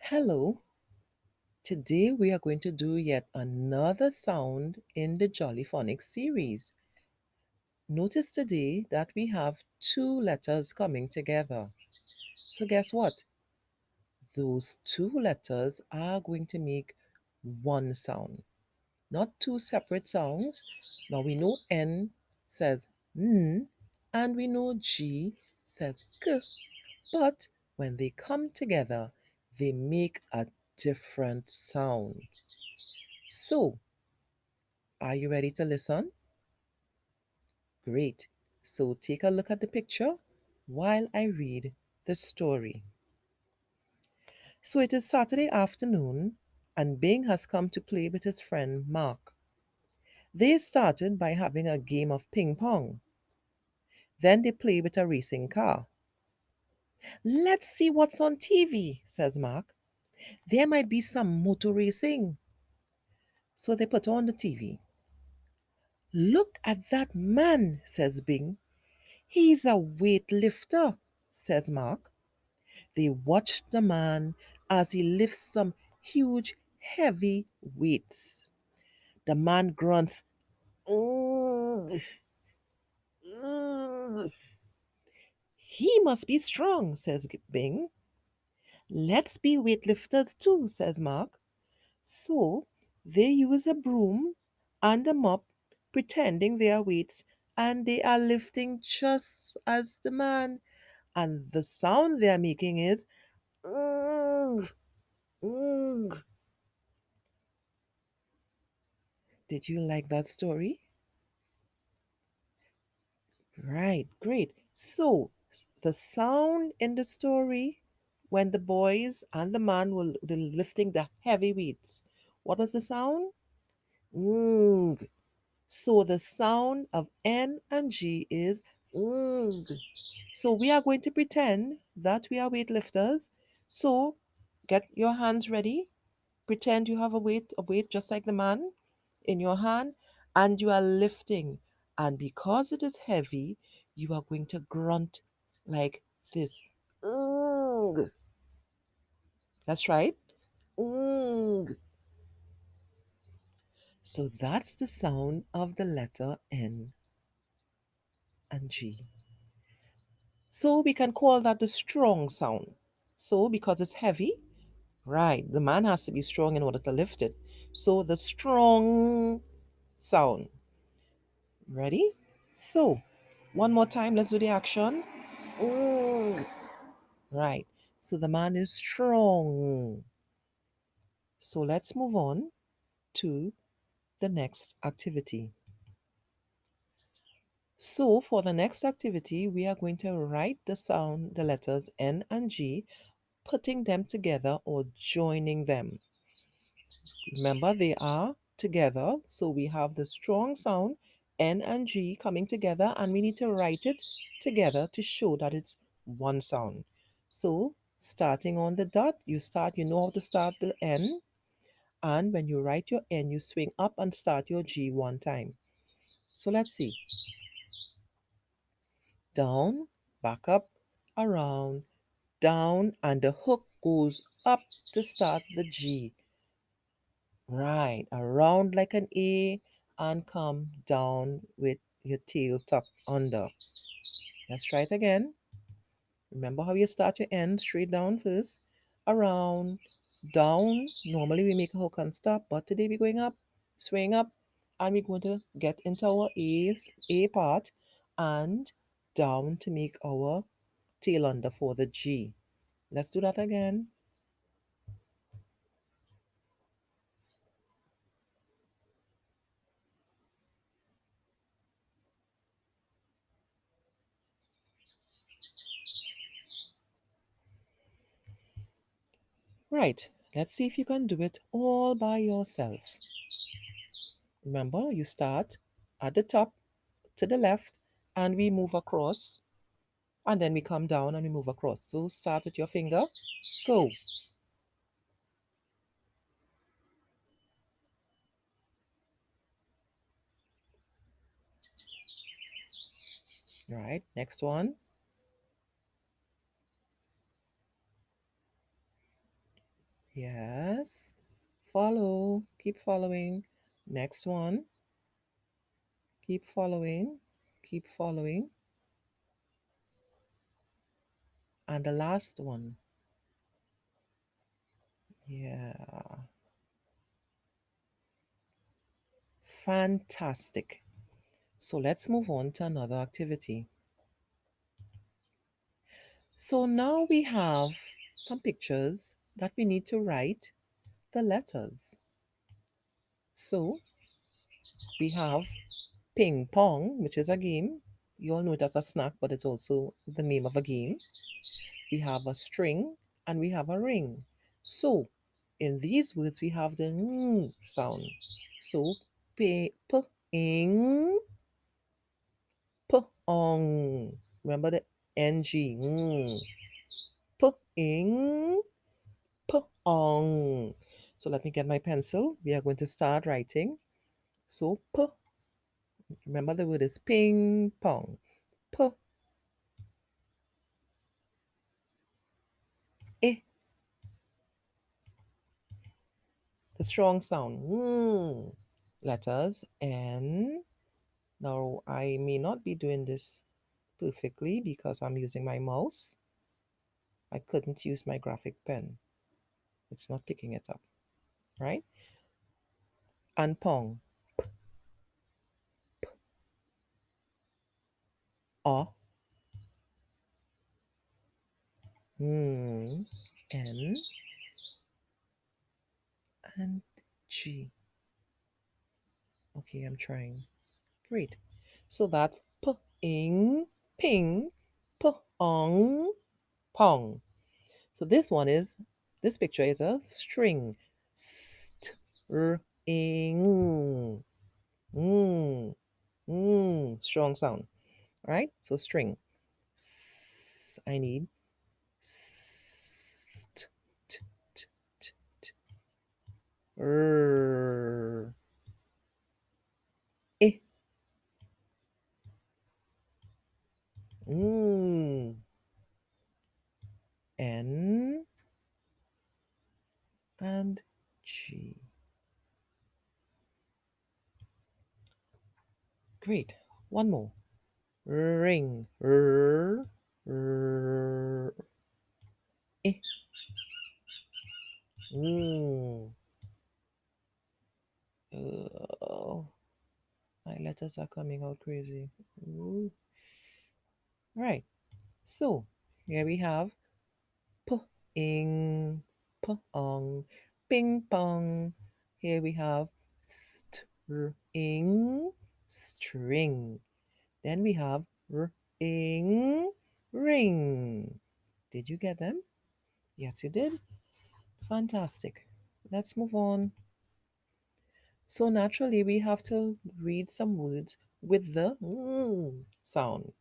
Hello, today we are going to do yet another sound in the Jolly Phonics series. Notice today that we have two letters coming together. So, guess what? Those two letters are going to make one sound, not two separate sounds. Now we know N says N and we know G says K, but when they come together, they make a different sound. So, are you ready to listen? Great. So take a look at the picture while I read the story. So it is Saturday afternoon, and Bing has come to play with his friend Mark. They started by having a game of ping pong. Then they play with a racing car. Let's see what's on TV, says Mark. There might be some motor racing. So they put on the TV. Look at that man, says Bing. He's a weightlifter, says Mark. They watch the man as he lifts some huge, heavy weights. The man grunts, "Ugh, ugh." He must be strong, says Bing. Let's be weightlifters too, says Mark. So they use a broom and a mop, pretending they are weights, and they are lifting just as the man. And the sound they are making is, "Ugh, ugh." Did you like that story? Right, great. So, the sound in the story when the boys and the man were lifting the heavy weights, what was the sound? Mm. So, the sound of N and G is mm. So, we are going to pretend that we are weightlifters. So, get your hands ready. Pretend you have a weight just like the man in your hand, and you are lifting. And because it is heavy, you are going to grunt like this. "Ugh." That's right. "Ugh." So that's the sound of the letter N and G. So we can call that the strong sound. So because it's heavy, right, the man has to be strong in order to lift it. So the strong sound. Ready? So, one more time, let's do the action. Ooh. Right. So the man is strong. So let's move on to the next activity. So for the next activity, we are going to write the letters N and G, putting them together or joining them. Remember, they are together. So we have the strong sound N and G coming together, and we need to write it together to show that it's one sound. So starting on the dot, you know how to start the N. And when you write your N, you swing up and start your G one time. So let's see. Down, back up, around, down, and the hook goes up to start the G. Right, around like an A and come down with your tail tucked under. Let's try it again. Remember how you start your end straight down first, around, down. Normally we make a hook and stop, but today we're going up, swing up, and we're going to get into our A part and down to make our tail under for the G. Let's do that again. Right, let's see if you can do it all by yourself. Remember, you start at the top to the left and we move across, and then we come down and we move across. So start with your finger, go. Right, next one. Yes. Follow. Keep following. Next one. Keep following. Keep following. And the last one. Yeah. Fantastic. So let's move on to another activity. So now we have some pictures that we need to write the letters. So we have ping pong, which is a game. You all know it as a snack, but it's also the name of a game. We have a string and we have a ring. So in these words, we have the ng sound. So ing, ong. Remember the ng. Mm. Ing, ong. So let me get my pencil. We are going to start writing. So remember the word is ping pong. P, I, the strong sound. Mm. Letters N. Now I may not be doing this perfectly because I'm using my mouse. I couldn't use my graphic pen. It's not picking it up, right? And pong. A, N, and G. Okay, I'm trying. Great. So that's ing, ping, ong, pong. So this picture is a string. Ing. Mm, strong sound, right? So string. I need st, t, t, t, t, r, I, mm, N, and G. Great. One more. Ring. R, I. Mm. Oh, my letters are coming out crazy. Ooh. Right. So here we have ing, ong, ping pong. Here we have string, string. Then we have ring, ring. Did you get them? Yes, you did. Fantastic. Let's move on. So naturally, we have to read some words with the sound.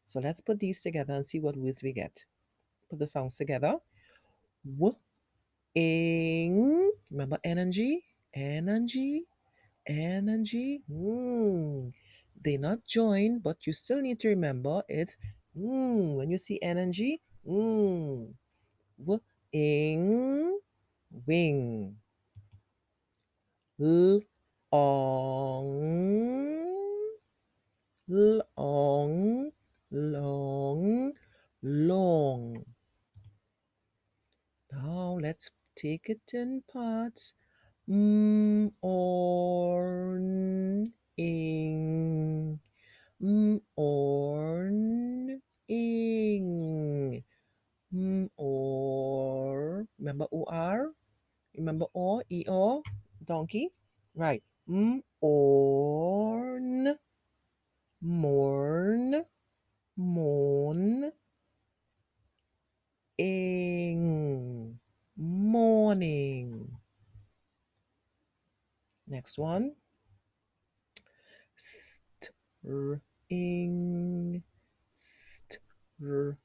So let's put these together and see what words we get. Put the sounds together. W, ing. Remember energy, energy, energy. They not join, but you still need to remember it's when you see energy. W, ing, wing. L, ong, long, long, long. Now let's take it in parts. Orn, ing, orn, ing, remember or? Remember or, donkey? Right. Orn, morn, moon, ing, morning. Next one. String, string,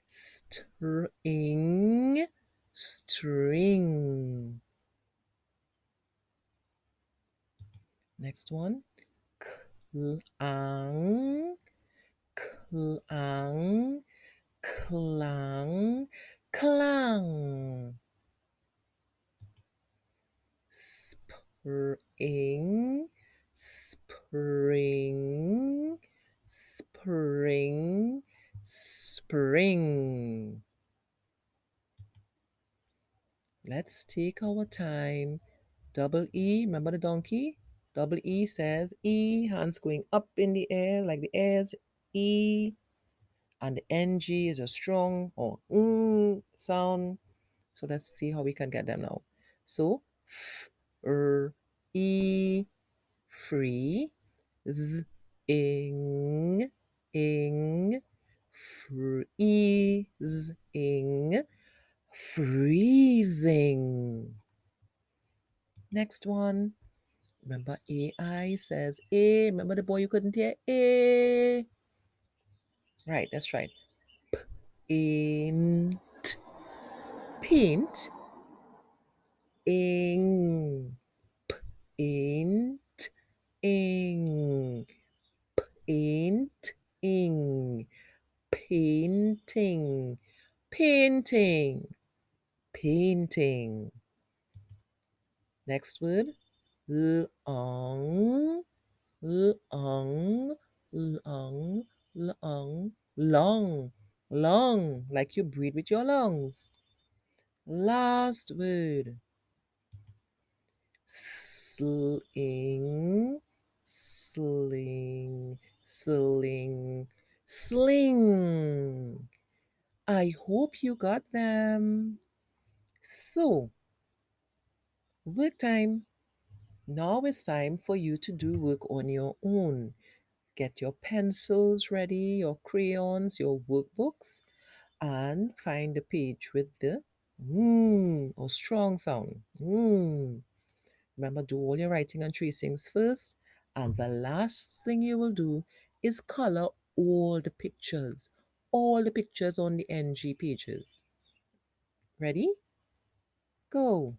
string, string. Next one. Clang, clang, clang, clang, spring, spring, spring, spring. Let's take our time. Double E, remember the donkey? Double E says E, hands going up in the air like the airs. E, and the NG is a strong or sound. So let's see how we can get them now. So f, e, free, z, ing, freezing, freezing. Next one. Remember AI says A. Remember the boy you couldn't hear? A. Right, that's right. In paint, ing, int, ing, paint, ing, painting, painting, painting. Next word, long, long, long, long, long, long, like you breathe with your lungs. Last word, sling, sling, sling, sling. I hope you got them. So, work time. Now it's time for you to do work on your own. Get your pencils ready, your crayons, your workbooks, and find the page with the or strong sound. Remember, do all your writing and tracings first. And the last thing you will do is color all the pictures on the NG pages. Ready? Go.